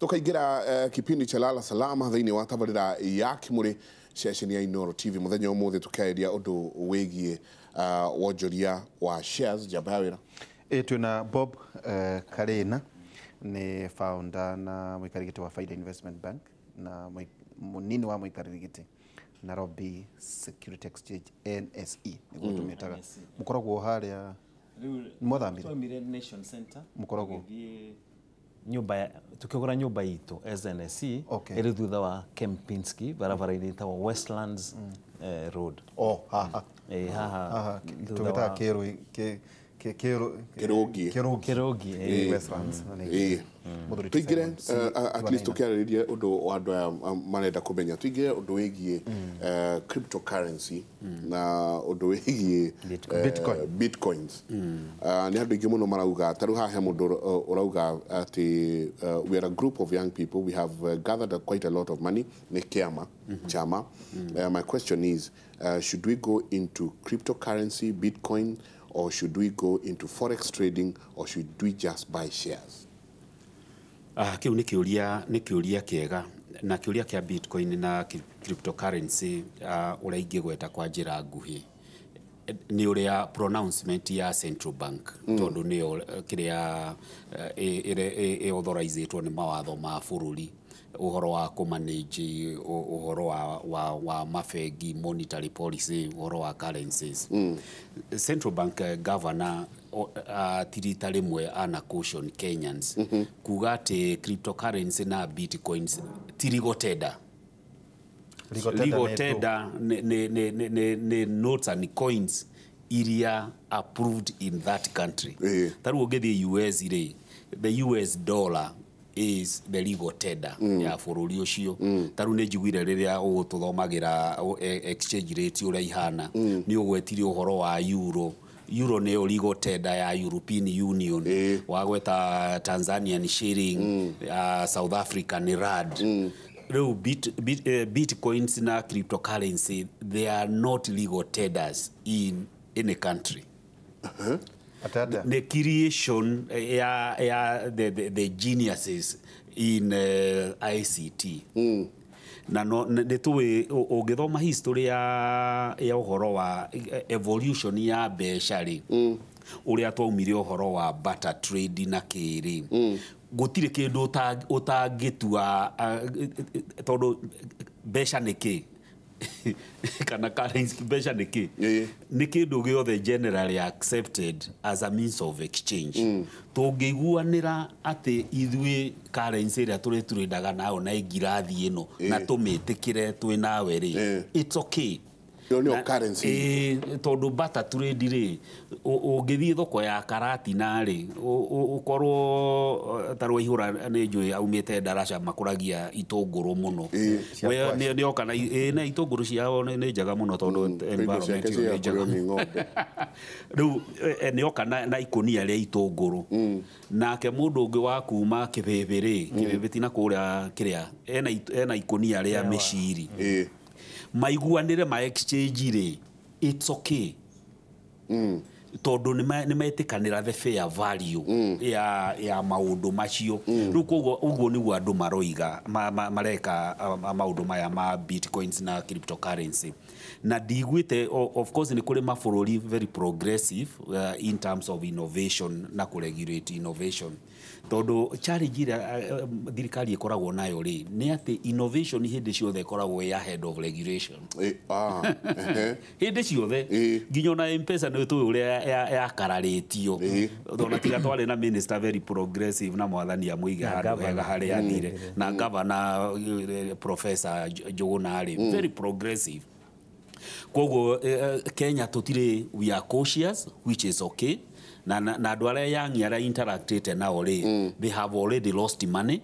Tukaingira kipindi cha Lala Salama thiini wa tabarira ya Kimuri session ya Inooro TV muthenya umuthi tukaeria undu wigie wonjoria wa shares jabawira. Tuna Bob Karina ni founder na mwikarigiti wa Faida Investment Bank na munini wa mwikarigiti Nairobi Security Exchange NSE niguo tumetaga mukoragwo haria Muthambire Nation Center mukoragwo nyumba tukigura nyumba yitu SNSE iri thutha wa Kempinski barabara-ini itawa Westlands Road. Haha tugeta Kerogi Westlands tuigire at least tukiarĩrĩria undu wa andu aya marenda kumenya tuigire undu wigie cryptocurrency na undu wigie bitcoins ni andu ingi muno marauga taru hahe mundu urauga ati we are a group of young people, we have gathered quite a lot of money ni kiama chama. My question is should we go into cryptocurrency, bitcoin, or should we go into forex trading, or should we just buy shares? Kiu ni kiuria kiega na kiuria kia bitcoin na cryptocurrency uria ingigweta kwa njira nguhi ni uria pronouncement ya central bank tondu ni kiria authorizetwo ni mawatho ma bururi uhoro wa kumanage uhoro wa mafegi monetary policy uhoro wa currencies. Central bank governor tirita rimwe ana caution Kenyans kuga ati cryptocurrency na bitcoins tirigoteda ne notes and coins iria approved in that country. Taru ugethi US ire the US dollar is the legal tender ya bururi ucio. Taru ne njiguire riria ugututhomagira exchange rate uria ihana ni ugwetirie uhoro wa euro ne legal tender ya European Union wagweta Tanzanian shilling, South Africa ni rand. Bitcoins na cryptocurrency, they are not legal tenders in any country. The creation the geniuses in ICT. Na no netuwe ogethoma history ya uhoro wa evolution ya beca uria twaumire uhoro wa barter trade na kiri gutire kindu utangitua tondu beca niki kana currency beca niki ni kindu giothe generally accepted as a means of exchange. Tungiguanira ati ithui currency ira turendaga nayo na ingirathi ino na tumitikire twina we ri it's okay. No currency. Tondu barter trade ri ungithie thoko ya karati na ri ukorwo tarwa ihura ni njui aumite Darasha makuragia itunguru muno we ni okana na itunguru ciao ni njaga muno tondu environment ni njaga riu ni okana na ikonia ria itunguru nake mundu ungi wa kuma kibebe tina kuria kiria ena ikonia ria meshiri maiguanire ma exchange ri it's okay tondu ni maitikanira the fair value ya maundu macio riu koguo uguo ni andu maroiga mareka maundu maya ma bitcoins na cryptocurrency na digwite of course ni kuri mabũrũri very progressive in terms of innovation na regulate innovation tondu challenge ira thirikari ikoragwo nayo ri ni ati innovation hindi ciothe ikoragwo ahead of regulation hindi ciothe nginya na M-Pesa ni tu uria ya kararitio thona tiga twari na minister very progressive na mwathani ya muiga handu hari athire na governor professor Njuguna ari very progressive. Koguo Kenya tutire we are cautious, which is okay. Na andu aria young aria interacted now they have already lost money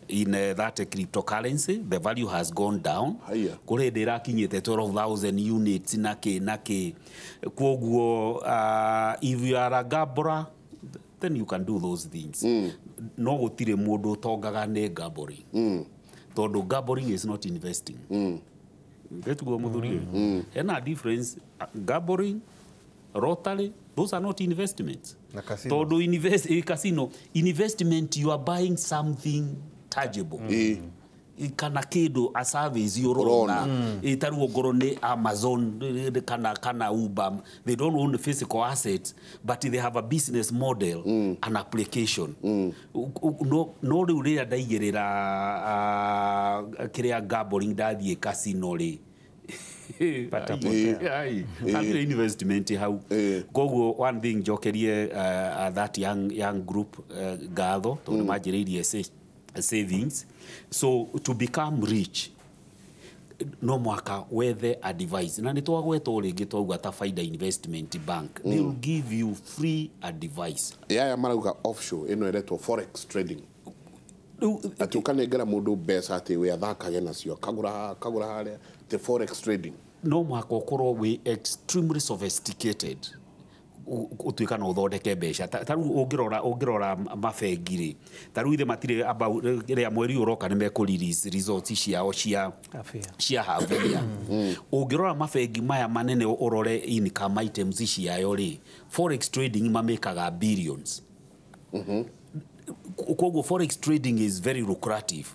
in that cryptocurrency. The value has gone down. Kure ndirakinyite 12,000 units nake koguo if you are a gambler then you can do those things. No gutire mundu tongaga ne gambling tondu gambling is not investing. Getugo muthuri ena difference gambling Rotary, those are not investments. Todo casino investment, you are buying something tangible kana kindu a service urona itaru ngoro ni Amazon kana Uber. They don't own the physical assets, but they have a business model, an application. No riu ria ndaigirira kiria gambling ndathie casino ri Country investment hau. Koguo one thing jokerie that young group gatho tondu majiririe savings. So to become rich no mwaka wethe advice na nitwagwetwo ringi twauga ta Faida Investment Bank. They will give you free advice. Ya marauga offshore ino eretwo forex trading. Ati ukanengera mundu mbeca ati we athakage nacio kagura haria the forex trading. No mwaka ukorwo we extremely sophisticated utuika no thondeke mbeca taru ungirora mabengiri taru ithe matire about ria mweri uroka ni meku release results ciao cia havia ungirora mabengi maya manene urore income items ciao ri forex trading mamekaga billions. Koguo forex trading is very lucrative.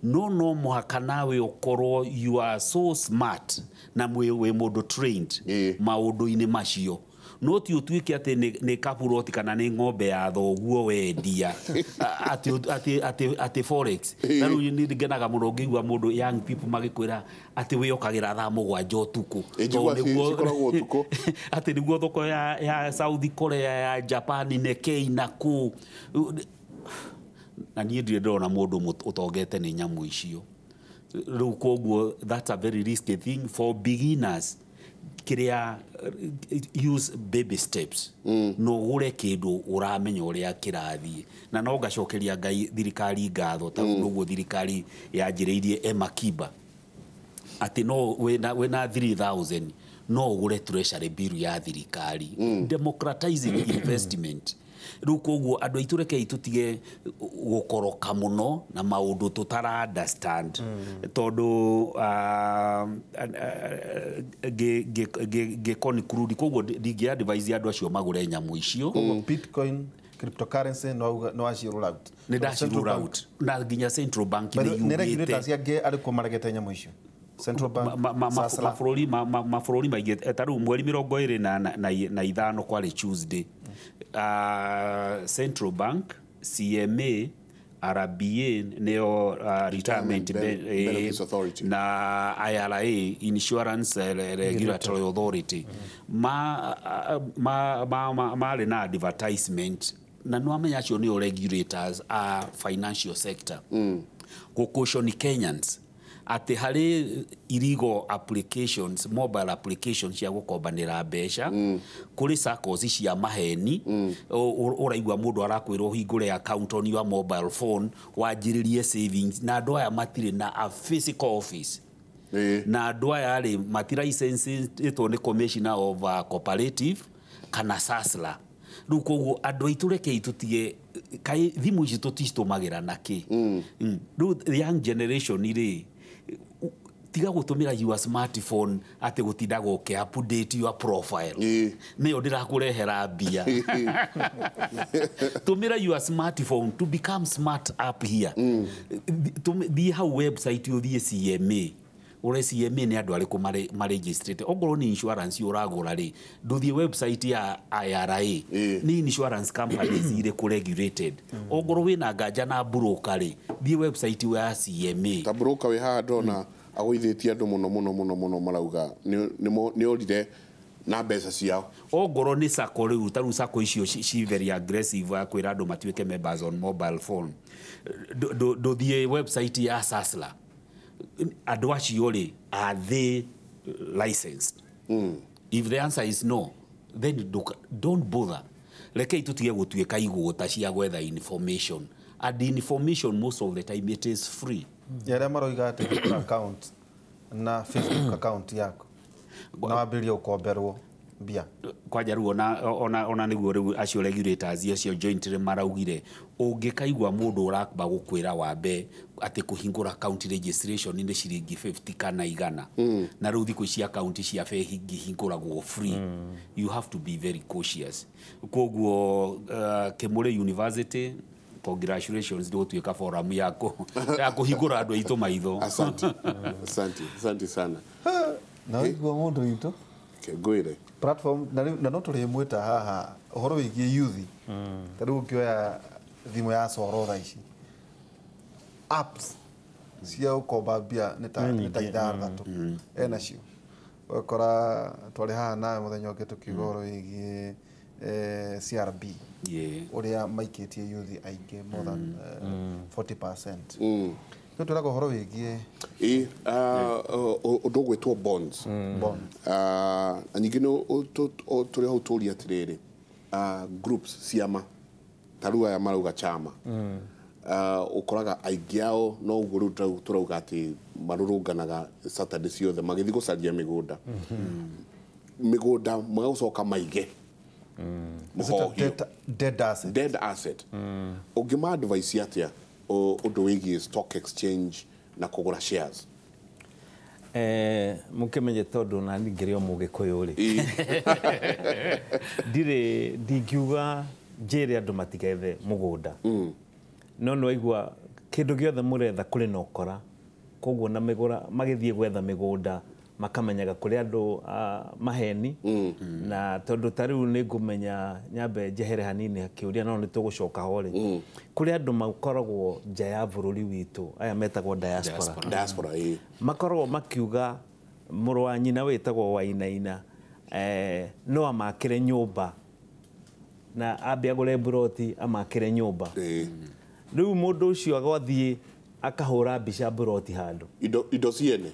No muhaka nawe ukorwo you are so smart na we mundu trained maundu-ini macio. No ti utuike ati ni kapuroti kana ni ng'ombe ya thoguo wendia ati forex. Taru ni ngenaga muno ngigua mundu young people magikwira ati wiokagira thaa 7 utuku ati niguo thoko ya South Korea ya Japan Nikkei na ku na niĩ ndirĩ ndona mũndũ ũtongete nĩ nyamũ icio. Rĩu koguo that's a very risky thing for beginners. Kiria use baby steps. No gure kĩndũ ũramenya ũrĩa kĩrathiĩ na no ngacokeria Ngai thirikari ngatho ta ũguo thirikari yanjĩrĩirie Emma Kiba ati no wena 3000 no ugure treasury bill ya thirikari. Democratizing investment. Riu koguo andu aitureke tutige gukoroka muno na maundu tutara understand tondu ge conclude koguo digi advise andu acio magure nyamu icio. Bitcoin cryptocurrency no acio roll out ne dash roll out na ginya central bank ni regulators yake ariko maregete nyamu icio central bank mafurori maige taru mweri 25 kwari Tuesday. Central Bank, CMA, RBA, Neo Retirement Benefits Authority, na IRA, Insurance Regulatory Authority. Ma na advertisement na no amenya acio ni regulators a financial sector. Kukusho ni Kenyans ati hari illegal applications, mobile applications ya gukombanira mbeca kuri SACCOs cia maheni. Uraigwa mundu arakwirwo hingure account on your mobile phone wajiririe savings na andu aya matire na a physical office. Na andu aya ri matira license ito ni Commissioner of Cooperative kana SASLA. Riu koguo andu aitureke itutie kai thimu ici tutitumagira naki. Riu young generation iri tiga gutumira your smartphone ati gutinda goke update your profile. Neo ndirakurehera mbia. Tumira your smartphone to become smart up here. Thie how website uthie CMA. Ore CMA ni andu ariku registered. Ogoro ni insurance uragura ri nduthie website ya IRA ni insurance companies ire ku regulated. Ogoro wina nganja na broker ri thie website ya CMA. Ta broker we ha ndona agwithitie andu muno marauga ni orire na mbeca ciao. Ogoro ni SACCO riu taru SACCO icio ci very aggressive akwira andu matuike members on mobile phone. Do the website ya SASLA andu acio ri are they licensed? If the answer is no, then don't bother. Rekei tutige gutuika iguta cia gwetha information, and the information most of the time it is free. Yale maroiga ati account na Facebook account yako na wambiria ukomberwo mbia kwa jaru ona niguo riu acio regulators acio jointly maraugire ungikaigwa mundu urakba gukwira wambe ati kuhingura account registration ni ciringi 50 kana igana na riu thiko cia account cia bengi hinguragwo free. You have to be very cautious. Koguo Kemure University congratulations ndio tuika forum yako ya kuhigura andu aitu maitho. Asante sana. Na igwa mundu itu kegwire platform na no tuli mwita haha uhoro wigie youth tari ukioya thimu ya coro tha ici apps cia ukomba bia nita ithathatu ena cio wakora twari haha nawe muthenya ungi tukigoro wigie CRB uria maikitie youth aingi more than 40%. Ndio turaga uhoro wigie undu gwitwo bonds. Nyingi no turi hau turi atiriri groups ciama tarua ya marauga chama ukoraga aingi ao no uguo turauga ati marurunganaga Saturday ciothe magithi gucaria migunda magacoka maige dead asset ungima advice atia undu wigie stock exchange na kugura shares. Mukimenye tondu na ningire o mugikuyu ri ndingiuga njire andu matigethe mugunda no igwa kindu giothe muretha kuri no kora koguo na migura magithie gwetha migunda makamenyaga kuri andu maheni na tondu tariu ni ngumenya nyambe jehere hanini akiuria no nitugucoka hori kuri andu makoragwo nja ya bururi witu aya metagwo diaspora makoragwo makiuga muru wa nyina witagwo Wainaina no amakire nyumba na ambia gore broti amakire nyumba riu mundu ucio agwathie akahura mbica broti handu indo ciene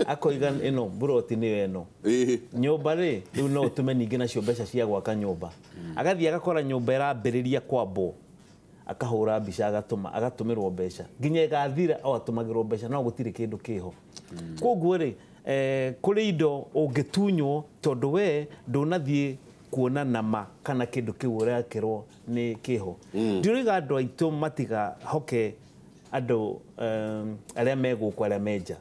akoiga ino broti ni eno nyumba ri riu no tume ningi nacio mbeca cia gwaka nyumba agathie agakora nyumba irambiriria kwambo akahura mbica agatumirwo mbeca nginya igathira o atumagirwo mbeca no gutire kindu kiho koguo ri kuri indo ungitunywo tondu we ndunathie kuona nama kana kindu kiu urakirwo ni kiho ndiriga andu aitu matiga hoke andu aria meguku aria menja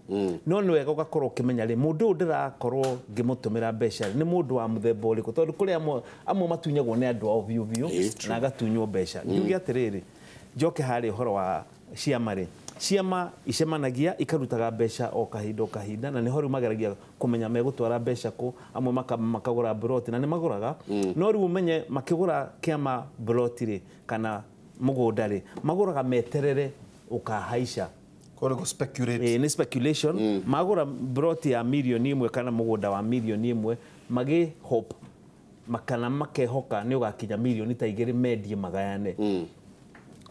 no ni wega ugakorwo ukimenya ri mundu ndirakorwo ngimutumira mbeca ni mundu wa muthemba uriku tondu kuri amwe matunyagwo ni andu ao biu na agatunywo mbeca njugi atiriri njoke hari uhoro wa ciama ri ciama icemanagia ikarutaga mbeca o kahinda na niho riu mageragia kumenya megutwara mbeca ku amwe makagura broti na ni maguraga no riu umenye makigura kiama broti ri kana mugunda ri maguraga meterere ukahaica kore go speculate ni speculation magura broti ya milioni 1 kana mugunda wa milioni 1 magi hope makana makehoka ni ugakinya milioni ta igiri medie magayane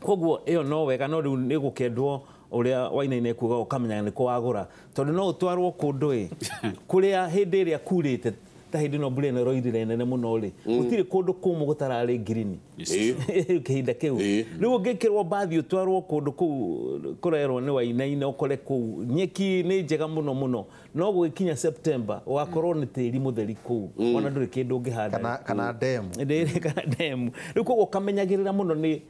koguo iyo no wega no riu ni gukendwo uria Wainaina kuga ukamenya ni kwagura tondu no utwarwo kundu kuria hindi iria kurite ta hindi no mbura no roirire nene muno ri gutire kundu kumu gutarari green kihinda kiu riu ngikirwo bathi utwarwo kundu kuu kurerwo ni Wainaina ukore kuu nyeki ni njega muno no gukinya September ugakorwo ni tiri mutheri kuu ona nduri kindu ngihanda kana demu riu koguo kamenyagirira muno ni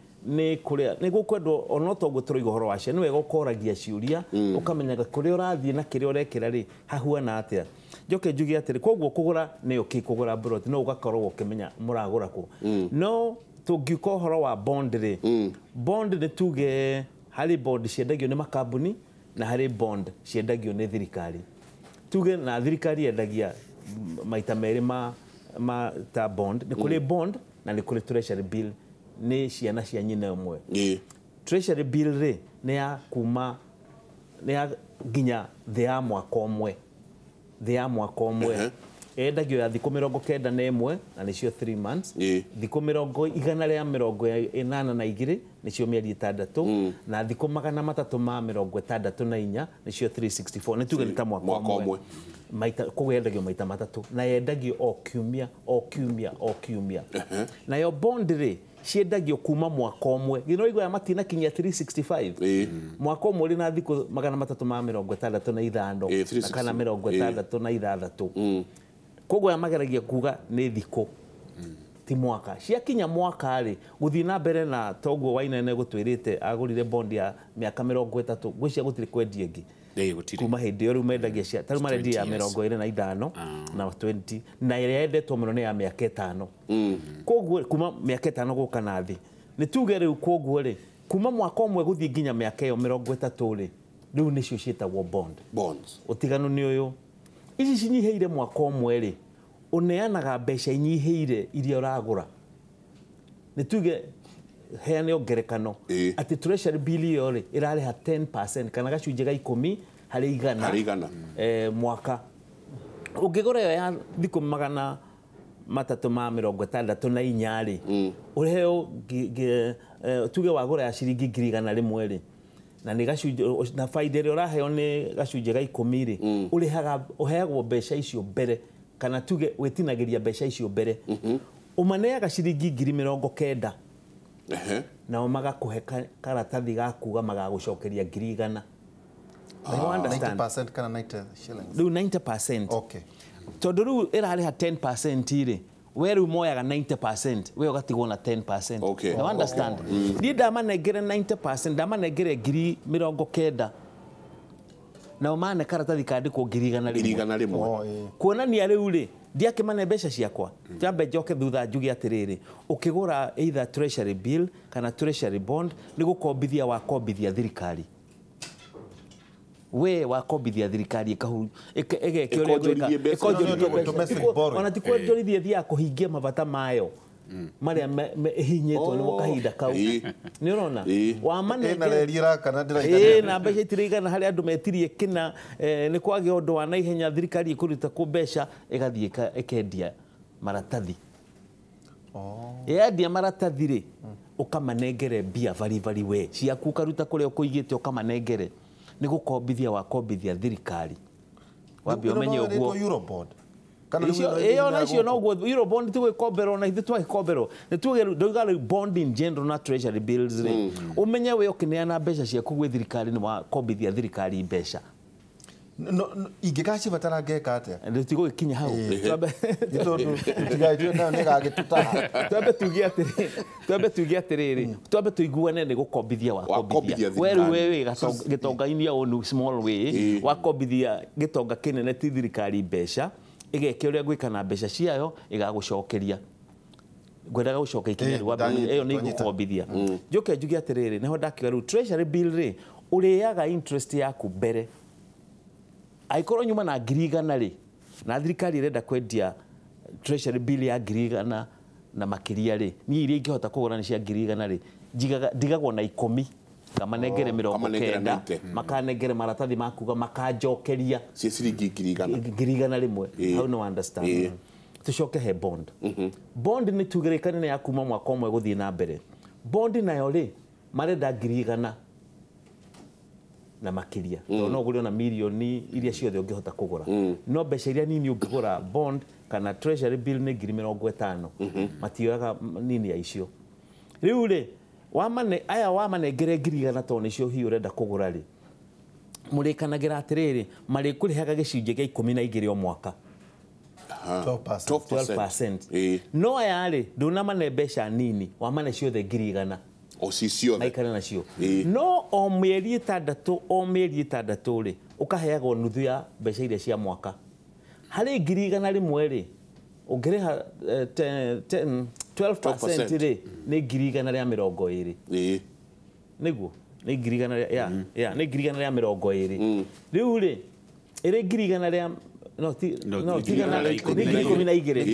kuria ni gukwendwo ono to guturoiga horo wacio ni wega ukoragia ciuria ukamenyaga kuria urathie na kiria urekira ri hahuana atia njoke njugi atiri koguo kugura ni ukikugura broti no ugakorwo ukimenya muragura ku no tungiko horo wa bond ri bond ni tuge hari bond ciendagio ni makambuni na hari bond ciendagio ni thirikari tuge na thirikari yendagia maita meri ma ta bond ni kuri bond na ni kuri treasury bill ni ciana cia nyina umwe treasury bill ri ni ya kuma ni ya ginya the ya mwaka umwe endagio ya thiku 91 na nicio 3 months thiku 182 nicio mieri 6 na thiku 364 nicio 364 ni tuge ni ta mwaka umwe maita kugendagio maita matatu na yendagio o kiumia na yo bond ri ciendagio kuma mwaka umwe gino igwa matina kinya 365 mwaka umwe ri na thiku 365 na kana 66 koguo ya mageragia kuga ni thiku ti mwaka ciakinya mwaka ri guthii na mbere na toguo Wainaina gutwirite agurire bond ya miaka 30 gwicia gutiri kwendia ingi kuma hindi yo riu mendagia cia taru marendia ya 25 na 20 na ire endetwo muno ni ya miaka 5 koguo kuma miaka 5 guka na thi nĩ tuge rĩu kwoguo rĩ kuma mwaka ũmwe gũthiĩ nginya mĩaka ĩyo 30 rĩ rĩu nĩcio ciĩtagwo bonds ũtiganu nĩ ũyũ ici cinyihĩire mwaka ũmwe rĩ ũneanaga mbeca inyihĩire iria ũragũra nĩ tuge heane ongerekano atĩ treasury bill ĩyo rĩ ĩrarĩha 10% kana gacunjĩ ga 10 harĩ igana mwaka ũngĩgũra ĩyo ya thikũ 364 rĩ ũreheo tuge wagũra ya ciringi 100,000 rĩ na nĩ gacunjĩ na faida ĩrĩa ũraheo nĩ gacunjĩ ga 10 rĩ ũheagwo mbeca icio mbere kana tuge wĩtinagĩria mbeca icio mbere ũmaneaga ciringi 90,000 nao magakũhe karatathi gakuga magagũcokeria 100,000 90% kana 90 shillings rĩu 90% okay tondũ rĩu ĩrarĩha 10% rĩ we rĩu moyaga 90% we ũgatigwo na 10% okay. you understand niĩ ndamanengere 90% ndamanengere 90,000 nao mane karatathi kandĩkwo 100,000 kuonania rĩu rĩ ndiakĩmane mbeca ciakwa twambe njoke thutha njuge atĩrĩrĩ ũkĩgũra either treasury bill kana treasury bond nĩ gũkombithia wakombithia thirikari we wakombithia thirikari ĩgekio ona ti kwonjorithia thia kũhingia mabata mayo marĩa hinyĩtwo nĩ kahinda kau nĩ ũrona na mbeca itiraigana harĩ andũ metirie kĩna nĩ kwagĩa ũndũ wa naihenya thirikari ĩkũruta kũ mbeca ĩgathiĩ ĩkendia maratathi yendia maratathi rĩ ũkamanengere mbia vari we ciaku ũkaruta kũrĩa ũkũigĩte ũkamanengere nĩ gũkombithia wakombithia thirikari wambia ũmenye ũguo Iyo nacio no go Eurobond tu ikombero na ithu twagikombero ne tuge bond in general na treasury bills ri umenye we okineana mbeca ciaku gwe thirikari ni wa kombithia thirikari mbeca no ingĩgaci batara ngeka atĩa ndio tigo ikinya hau tigaitwe na negagĩtutaha twambe tuge atĩrĩrĩ twambe tuiguane nĩ gũkombithia wakombithia wewe gĩtonga-inĩ onu small way wakombithia gĩtonga kĩnene ti thirikari mbeca igeke ũrĩa gwĩka na mbeca ciayo igagũcokeria ngwendaga gũcoka ikinya rwa ĩyo nĩ gũkombithia njoke njuge atĩrĩrĩ neho ndakiuga rĩu treasury bill rĩ ũrĩaga interest yaku mbere aikorwo nyuma na 100,000 rĩ na thirikari ĩrenda kwendia treasury bill ya 100,000 na makĩria rĩ niĩ iria ingĩhota kũgũra nĩ cia 100,000 rĩ ndigagwo na 10 kamanengere 90 makanengere maratathi makuga makanjokeria cia ciringi 100,000 rimwe how no understand tucoke he bond bond ni tugerekane na yakuma mwaka ũmwe gũthiĩ na mbere bond nayo rĩ marenda 100,000 na makĩria no ũgũre na milioni iria ciothe ũngĩhota kũgũra no mbeca iria nini ũngĩgũra bond kana treasury bill nĩ 50,000 matioyaga nini ya icio rĩu rĩ wamanengere 100,000 to nĩcio hiũ ũrenda kũgũra rĩ mũrĩkanagĩra atĩrĩrĩ marĩkũrĩhaga gĩcunjĩ gĩa 12 o mwaka 12%. No aya rĩ ndũnamane mbeca nini wamane ciothe 100,000 ciothe naikare nacio no o mĩeri 6 rĩ ũkaheagwo nuthu ya mbeca iria cia mwaka harĩ 100,000 rĩmwe rĩ ũngĩrĩha 12% rĩ nĩ 120,000 nĩguo nĩ 120,000 rĩu rĩ ĩrĩ 100,000 no ti 12 ire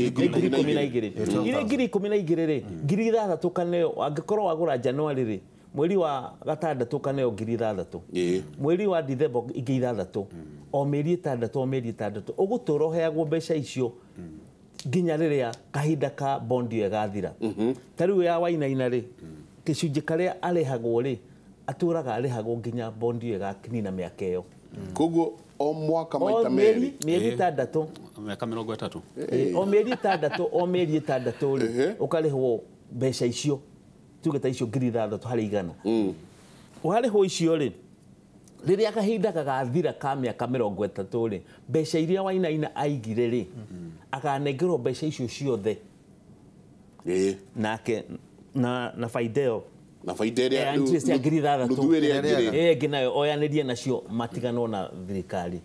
12 rĩ 6,000 kaneo angĩkorwo wagũra January rĩ mweri wa 6 kaneo 6,000 mweri wa December 6,000 o mĩeri 6 ũgũtũra ũheagwo mbeca icio nginya rĩrĩa kahinda ka bond ĩyo ĩgathira ta rĩu ya Wainaina rĩ gĩcunjĩ karĩa arĩhagwo rĩ atũraga arĩhagwo nginya bond ĩyo ĩgakinina mĩaka ĩyo koguo o mwaka maita merĩ mĩeri 6 mĩaka 30 o mĩeri 6 rĩ ũkarĩhwo mbeca icio tuge ta icio 100,000 harĩ igana ũharĩhwo icio rĩ rĩrĩa kahinda gagathira ka mĩaka 30 rĩ mbeca iria Wainaina aigire rĩ akanengerwo mbeca icio ciothe nake na faida ĩyo na faida ĩrĩa interest ya ngiri ithathatũ nginayo oyanĩrie nacio matigano na thirikari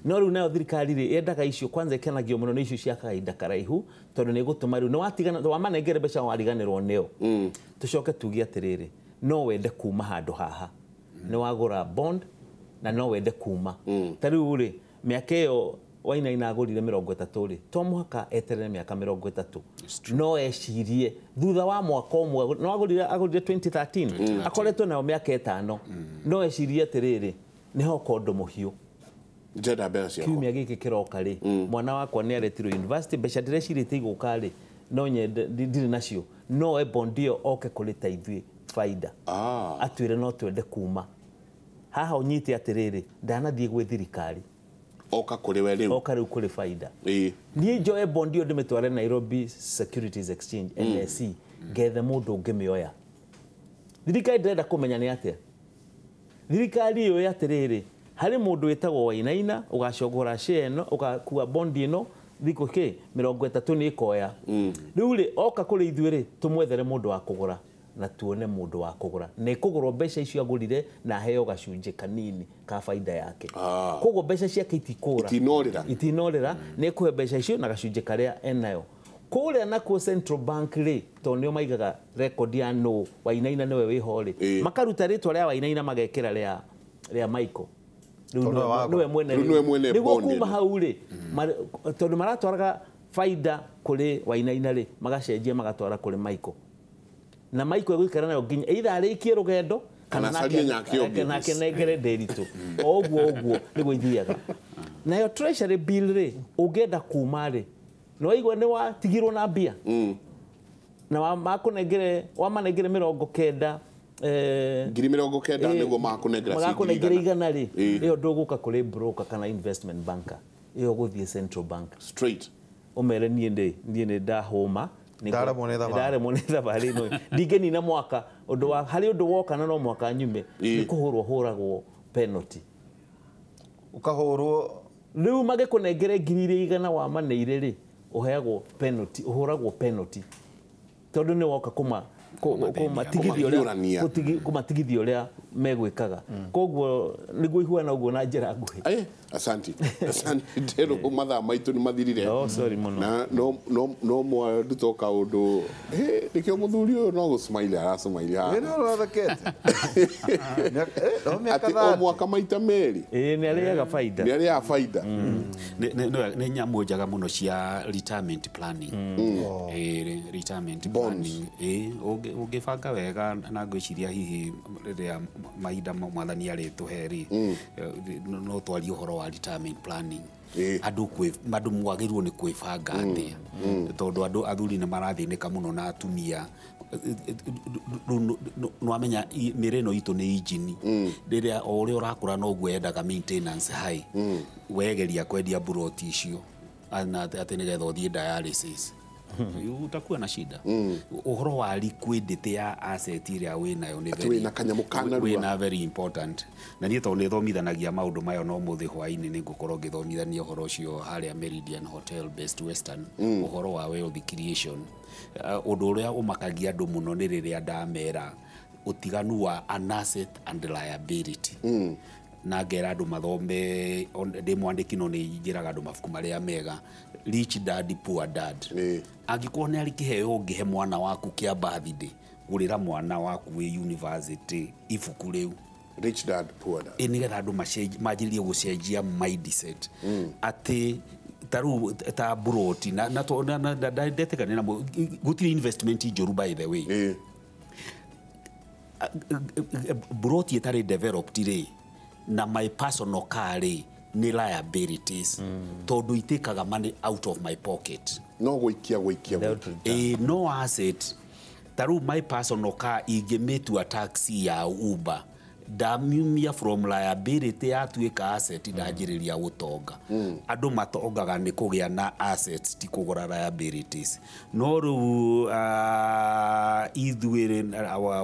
no rĩu nayo thirikari rĩ yendaga icio kwanza ikenagio mũno nĩ icio cia kahinda karaihu tondũ nĩ gũtũma rĩu nĩ watigana wamanengere mbeca wariganĩrwo nĩo tũcoke tuge atĩrĩrĩ no wende kuma handũ haha nĩ wagũra bond na no wende kuma ta rĩu rĩ mĩaka ĩyo Wainaina agũrire 30 rĩ to mũhaka eterere mĩaka 30 no ecirie thutha wa mwaka ũmwe no agũrire 2013 akoretwo nayo mĩaka 5 no ecirie atĩrĩrĩ nĩho kondo mũhiũ njenda mbeca ciako kiumia gĩkĩ kĩroka rĩ mwana wakwa nĩ aretirwo university mbeca ndĩrecirĩte igũka rĩ no nyende ndirĩ nacio no bond ĩyo oke kũrĩta ithuĩ faida atwĩre no twende kuma haha ũnyite atĩrĩrĩ ndanathiĩ gwĩ thirikari oka kuri we riu oka riu kuri faida ni joe bond yo ndimetware Nairobi Securities Exchange NSE gethe mundu ngimioya thirikari ndenda kumenya ni atia thirikari yo yatiriri hari mundu wetagwo Wainaina ugacogora share no ugakua bond ino thiko ke 30 ni ikoya riu ri oka kuri ithuĩ tumwethere mundu wa kugura na tuone mundu wa kugura ne kugurwo mbeca icio agurire na heo gacunje kanini ka faida yake koguo mbeca ciake itinorira ne kuhe mbeca icio na gacunje karia enayo kuria nakuo Central Bank ri to nio maigaga record ya no Wainaina niwe wihori makaruta ritwa ria Wainaina magekira ria Michael niwe mwene niguo kuma hau ri tondu maratwaraga faida kuri Wainaina ri magacenjia magatwara kuri Michael na Michael gwikara nayo nginya either arikie rugendo kana nake negere nderitu oguo niguo ithiaga nayo treasury bill ri ungenda kuma ri no igwe ni watigirwo na mbia na wamanengere 90 ngiri 90 niguo makunengera igana ri iyo nduguka kuri broker kana investment banker iyo guthie Central Bank straight umere nie ndahoma ndare monetha bali no ndigeni na mwaka undu wa hari undu woka na no mwaka nyume ni kuhurwo penalty ukahurwo riu magikunengere ngiri igana wa maneire ri uheagwo penalty uhuragwo penalty tondu ni woka kumatigithio uria megwikaga koguo niguo ihuana uguo na njira nguhi asante tero mathaa maitu ni mathirire sorry muno na no mwa dutoka undu nikio muthuri uyu no gusmile arasmile ha no thakete ati o mwaka maita meri ni ariaga faida ni nyamu njaga muno cia retirement planning retirement planning ugibanga wega na ngwiciria hihi riria mahinda mwathani ari tuheri no twari uhoro wa retirement planning andu mwagirwo ni kwibanga atia tondu andu athuri ni marathinika muno na atumia no amenya mireno itu ni engine riria o uri urakura no gwendaga maintenance high wegeria kwendia buroti icio ana atinigetha uthie dialysis utakuwa na shida uhoro wa liquidity ya asset iria winayo ni very important na niĩ to nĩ thomithanagia maũndũ mayo no mũthĩ hwainĩ nĩ ngũkorwo ngĩthomithania uhoro ũcio harĩa Meridian Hotel Best Western uhoro wa wealth creation ũndũ ũrĩa ũmakagia andũ mũno nĩ rĩrĩa ndamera ũtiganu wa an asset and liability na ngera andu mathome ndi mwandiki no ni ingiraga andu mafuku maria mega rich dad poor dad angikuwa ni arikiheo ngihe mwana waku kia birthday gurira mwana waku we university ifuku riu rich dad poor dad nigetha andu majiririe gucenjia mindset ati taru ta broti na ndeteka ni na gutiri investment njuru by the way broti etari developed ri na my personal car ni liabilities tondu itekaga money out of my pocket no gwikia no asset taru my personal car ingemetu a taxi ya Uber damumia from liability atuika asset ndajiriria gutonga andu matongaga ni kugia na assets ti kugura liabilities no ru ithuire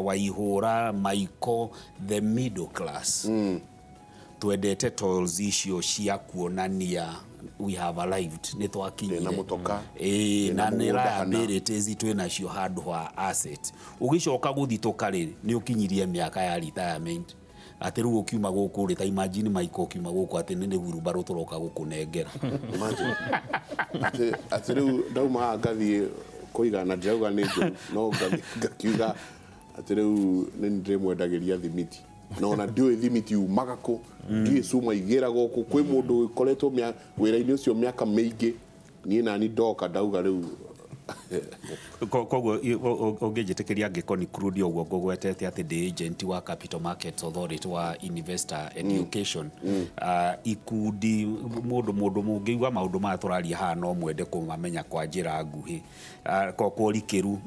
waihura maiko the middle class twendete tools icio cia kuonania we have arrived nä twakinyire na mutoka na nä liabilities twä nacio handå ha asset å gä coka gå thitå karä nä å kinyirie mä aka ya retirement atä rä u å kiuma gå kå rä ta imagine maiko å kiuma gå kå atä nä nä gurubarå tå roka gå kå nengera atä rä u ndauma ngathiä kå iga na ndirauga nä njå no ngakiuga atä rä u nä ndä mwendagä ria thimiti no na ndiå thimiti umaga kå ndiä cuma igä ragwo kå kwä må ndå koretwo wä ra-inä å cio mä aka mä ingä niä nani ndoka ndauga rä u koguo å ngä njä tä kä ria ngä conclude å guo ngå gwetete atä ndä agent wa Capital Markets Authority wa investor education ikundi må ndå må ngä igua maå ndå maya tå raria haha no mwende kå mamenya kwa njä ra nguhä kwo rikä ru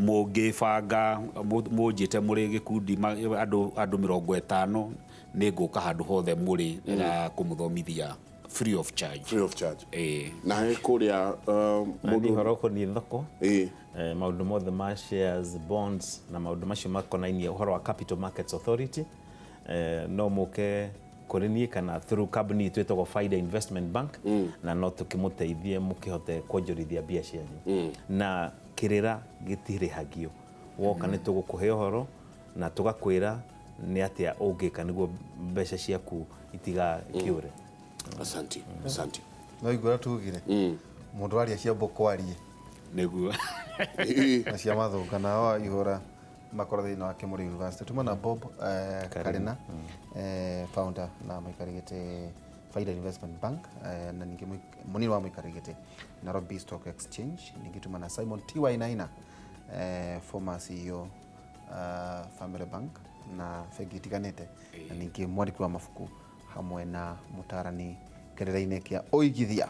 må ngä banga må njä te må rä gä kundi andå 50 nä ngå ka handå hothe må rä kå må thomithia free of charge na he kuria mundu horoko ni thoko maundu mothe ma shares bonds na maundu macio makonainie uhoro wa Capital Markets Authority no muke kũrĩniĩ kana through company twĩtagwo Faida Investment Bank na no tũkĩmũteithie mũkĩhote kuonjorithia mbia cianyu na kĩrĩra gĩtirĩhagio woka nĩ tũgũkũhe ũhoro na tũgakwĩra nĩ atĩa ũngĩka nĩguo mbeca ciaku itigakĩũre. Asante. No igora tugire mundu aria cia mbokwarie niguo na cia mathuka na wa igora makora thĩinĩ wa Kĩmũrĩ University tumana Bob Karina founder na mũikarĩgĩte Faida Investment Bank na ningĩ mũnini wa mũikarĩgĩte Nairobi Stock Exchange ningĩ tumana Simon T. Wainaina former CEO Family Bank na bengi itiganĩte na ningĩ mwandĩki wa mabuku hamwe na mutarani kĩrĩra-inĩ kĩa ũigithia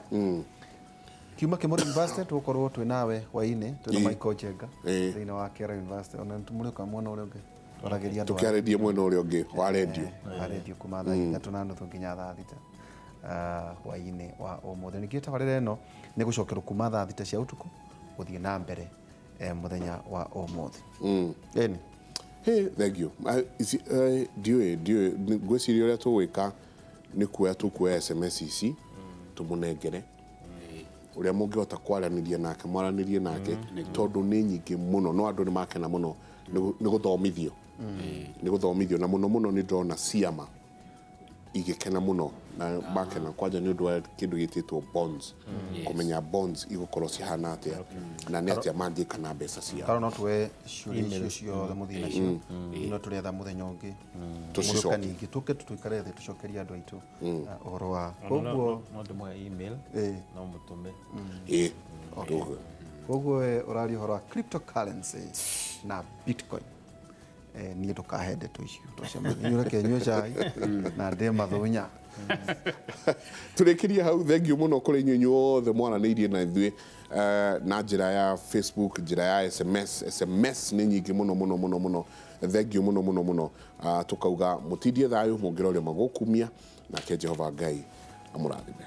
kiuma Kĩmũrĩ University tũkorwo twĩ nawe hwainĩ twĩna Michael Njenga thĩinĩ wa Kĩara University ona tũmũrĩ kwa mwena ũrĩa ũngĩ twaragĩria andũ tũkĩarĩria mwena ũrĩa ũngĩ wa radio kuma thaa 3:30 nginya thaa 6 hwainĩ wa ũmũthĩ ningĩ tabarĩra ĩno nĩ gũcokerwo kuma thaa 6 cia ũtukũ gũthiĩ na mbere mũthenya wa ũmũthĩ ĩni thank you ndiũĩ ngwĩciria ũrĩa tũgwĩka nĩ kuoya tũkuoya SMS ici tũmũnengere ũrĩa mũngĩhota kwaranĩria nake mwaranĩrie nake tondũ nĩ nyingĩ mũno no andũ nĩ makena mũno nĩ gũthomithio na mũno nĩ ndĩrona ciama igĩkena mũno na makena kwanja nĩ ũndũ wa kĩndũ gĩtĩtwo bonds kũmenya bonds igũkorwo cihana atĩa na nĩ atĩa mangĩka na mbeca ciao kana no twe ciũria ciothe mũthii nacio no tũrĩetha mũthenya ũngĩ tũcoka ningĩ tũke tũikare thĩ tũcokerie andũ aitũ ũhoro wa koguo no ndĩmwe email no mũtũme koguo ũraria ũhoro wa cryptocurrency na bitcoin niĩ tũkahe ndeto icio twacemania reke nyue cai na ndĩ mathunya tũrĩkĩrie hau thengiũ mũno kũrĩ inyuĩ inyuothe mwaranĩirie na ithuĩ na njĩra ya Facebook njĩra ya SMS nĩ nyingĩ mũno thengiũ mũno tũkauga mũtindie thayũ mũngĩra ũrĩa magũkumia nake Jehova Ngai amũrathime.